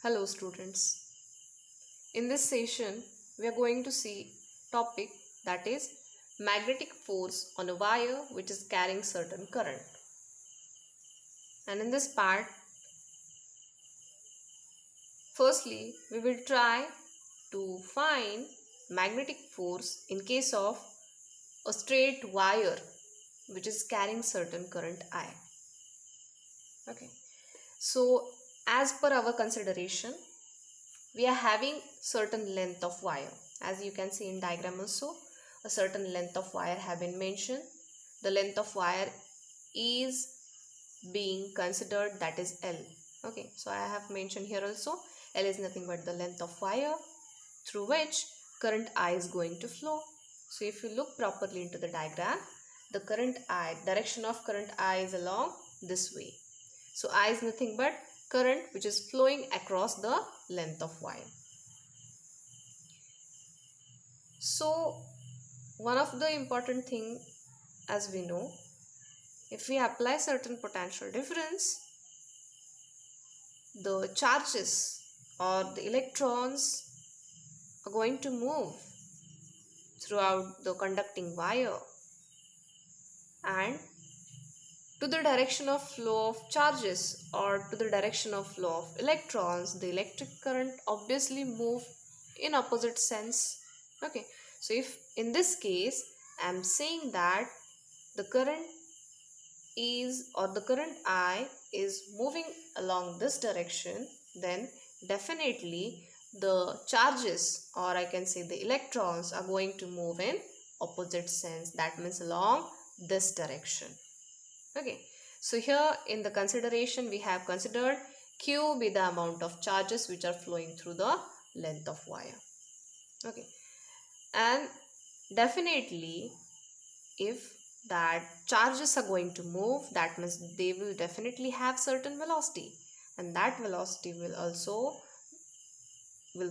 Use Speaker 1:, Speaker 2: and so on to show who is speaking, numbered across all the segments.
Speaker 1: Hello students. In this session we are going to see topic that is magnetic force on a wire which is carrying certain current. And in this part, firstly we will try to find magnetic force in case of a straight wire which is carrying certain current I. Okay. So as per our consideration, we are having certain length of wire. As you can see in diagram also, a certain length of wire have been mentioned. The length of wire is being considered, that is L. Okay, so I have mentioned here also, L is nothing but the length of wire through which current I is going to flow. So if you look properly into the diagram, the current I, direction of current I is along this way. So I is nothing but current which is flowing across the length of wire. So one of the important thing, as we know, if we apply certain potential difference, the charges or the electrons are going to move throughout the conducting wire, and to the direction of flow of charges or to the direction of flow of electrons, the electric current obviously move in opposite sense. Okay, so if in this case I am saying that the current is or the current I is moving along this direction, then definitely the charges, or I can say the electrons, are going to move in opposite sense, that means along this direction. Okay, so here in the consideration we have considered Q be the amount of charges which are flowing through the length of wire. Okay, and definitely if that charges are going to move, that means they will definitely have certain velocity, and that velocity will also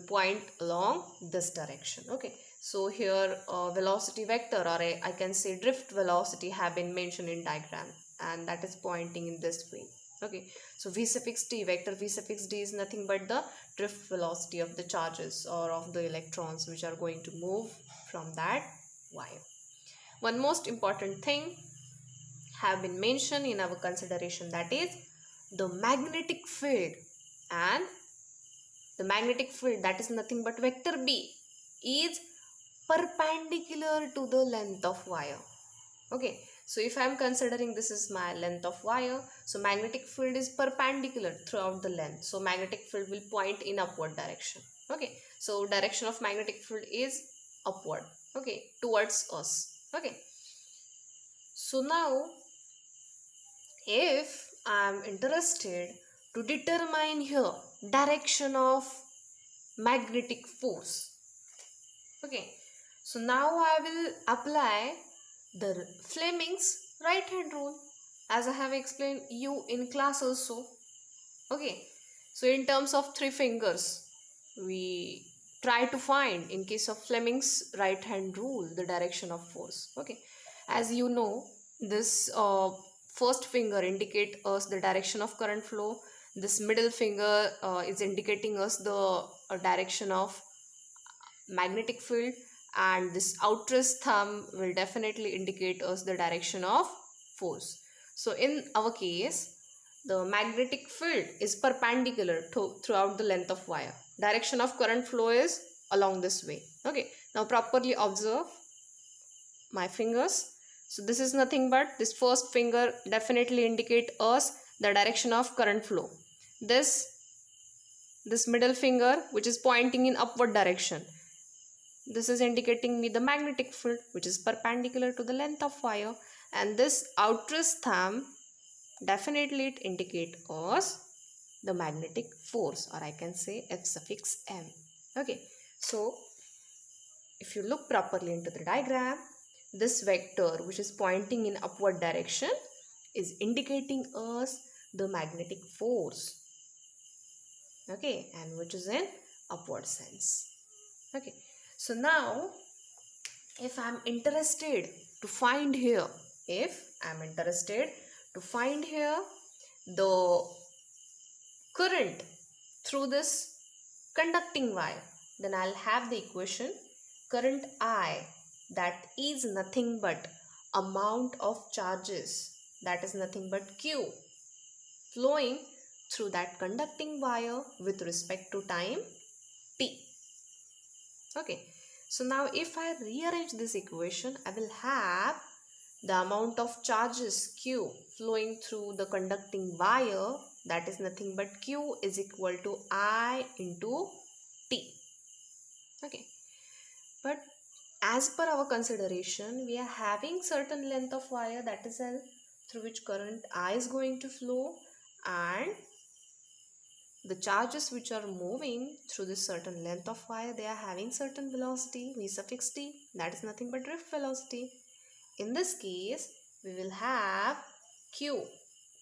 Speaker 1: point along this direction. Okay, so here velocity vector, or I can say drift velocity, have been mentioned in diagram, and that is pointing in this way. Okay, so v suffix t, vector v suffix d is nothing but the drift velocity of the charges or of the electrons which are going to move from that wire. One most important thing have been mentioned in our consideration, that is the magnetic field. And the magnetic field, that is nothing but vector B, is perpendicular to the length of wire. Okay, so if I am considering this is my length of wire, so magnetic field is perpendicular throughout the length, so magnetic field will point in upward direction. Okay, so direction of magnetic field is upward, okay, towards us. Okay, so now if I am interested to determine here direction of magnetic force, okay, so now I will apply the Fleming's right hand rule, as I have explained you in class also. Okay, so in terms of three fingers, we try to find, in case of Fleming's right hand rule, the direction of force. Okay, as you know, this first finger indicate us the direction of current flow. This middle finger is indicating us the direction of magnetic field, and this outermost thumb will definitely indicate us the direction of force. So in our case, the magnetic field is perpendicular throughout the length of wire. Direction of current flow is along this way. Okay, now properly observe my fingers. So this is nothing but, this first finger definitely indicate us the direction of current flow. This middle finger which is pointing in upward direction, this is indicating me the magnetic field which is perpendicular to the length of wire, and this outermost thumb definitely it indicate us the magnetic force, or I can say F suffix M. Okay, so if you look properly into the diagram, this vector which is pointing in upward direction is indicating us the magnetic force. Okay, and which is in upward sense. Okay, so now if I am interested to find here, the current through this conducting wire, then I'll have the equation current I, that is nothing but amount of charges, that is nothing but Q, flowing through that conducting wire with respect to time t. Okay, so now if I rearrange this equation, I will have the amount of charges Q flowing through the conducting wire, that is nothing but Q is equal to I into T. Okay, but as per our consideration, we are having certain length of wire, that is L, through which current I is going to flow, and the charges which are moving through this certain length of wire, they are having certain velocity v suffix t, that is nothing but drift velocity. In this case, we will have Q,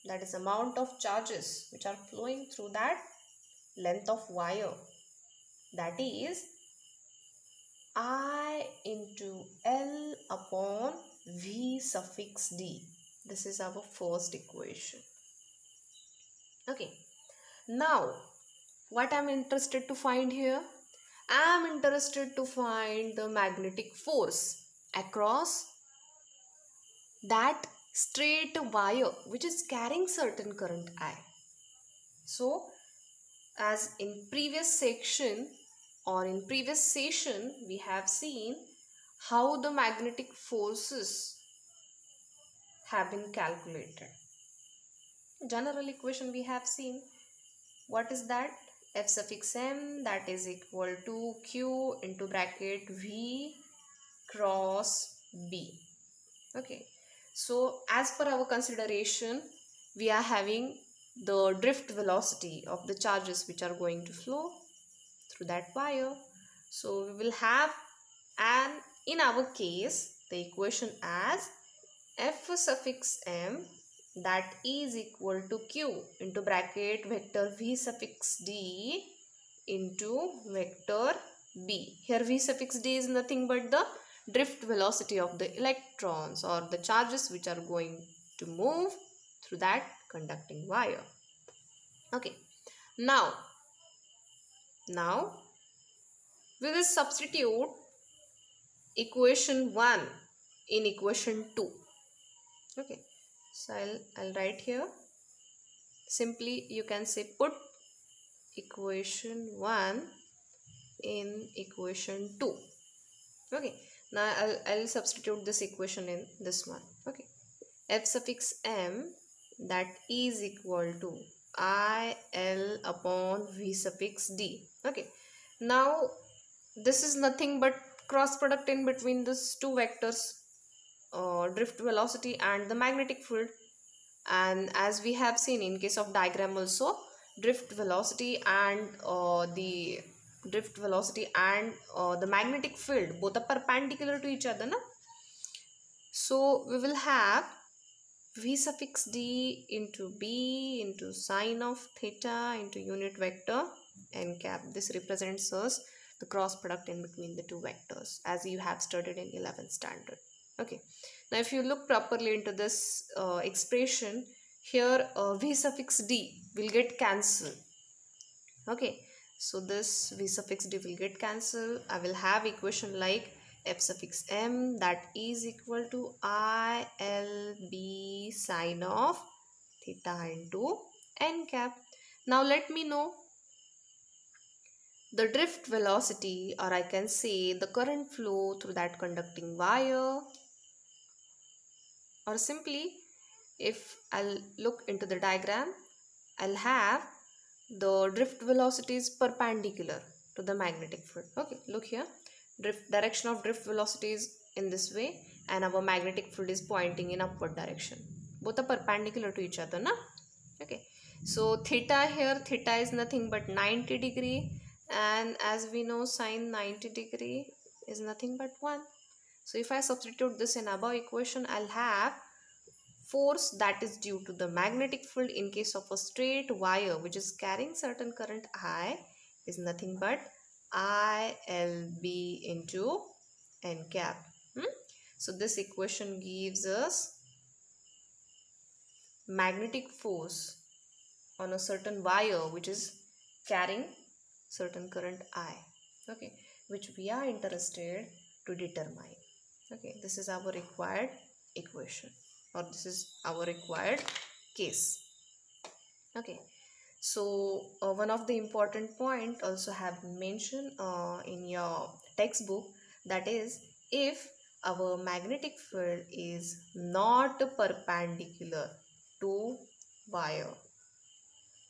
Speaker 1: that is amount of charges which are flowing through that length of wire, that is I into L upon V suffix D. This is our first equation. Okay, now what I am interested to find here? I am interested to find the magnetic force across that straight wire which is carrying certain current I. So as in previous section or in previous session, we have seen how the magnetic forces have been calculated. General equation we have seen. What is that? F suffix m, that is equal to Q into bracket V cross B. Okay, so as per our consideration, we are having the drift velocity of the charges which are going to flow through that wire. So we will have, and in our case, the equation as F suffix m, that is equal to Q into bracket vector V suffix D into vector B. Here V suffix D is nothing but the drift velocity of the electrons or the charges which are going to move through that conducting wire. Okay, now we will substitute equation 1 in equation 2. Okay, so I'll write here. Simply you can say put equation 1 in equation 2. Okay, now I'll substitute this equation in this one. Okay, F suffix m, that is equal to I L upon V suffix D. Okay, now this is nothing but cross product in between these two vectors, drift velocity and the magnetic field. And as we have seen in case of diagram also, drift velocity and the magnetic field both are perpendicular to each other, na? So we will have V suffix D into B into sine of theta into unit vector n cap. This represents us the cross product in between the two vectors as you have studied in 11th standard. Okay, now if you look properly into this expression, here V suffix D will get cancelled. Okay, so this V suffix D will get cancelled. I will have equation like F suffix m, that is equal to I L B sine of theta into n cap. Now let me know the drift velocity, or I can say the current flow through that conducting wire, or simply if I'll look into the diagram, I'll have the drift velocity is perpendicular to the magnetic field. Okay, look here, direction of drift velocity is in this way and our magnetic field is pointing in upward direction. Both are perpendicular to each other, na? Okay, so theta here, theta is nothing but 90 degree, and as we know sine 90 degree is nothing but 1. So if I substitute this in above equation, I'll have force that is due to the magnetic field in case of a straight wire which is carrying certain current I is nothing but ILB into n cap. So this equation gives us magnetic force on a certain wire which is carrying certain current I, okay, which we are interested to determine. Okay, this is our required equation, or this is our required case. Okay, so one of the important point also have mentioned in your textbook, that is, if our magnetic field is not perpendicular to wire,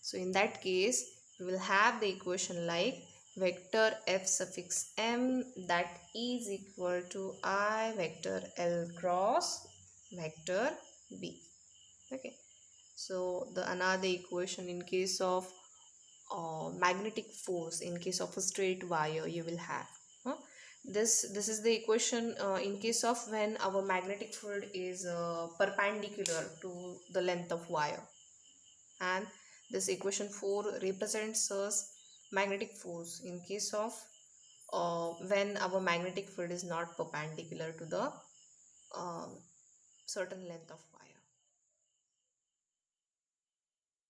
Speaker 1: so in that case we will have the equation like vector f suffix m that is equal to I vector l cross vector b. Okay, so the another equation in case of magnetic force, in case of a straight wire, you will have this is the equation in case of when our magnetic field is perpendicular to the length of wire, and this equation 4 represents us magnetic force in case of when our magnetic field is not perpendicular to the uh, certain length of wire.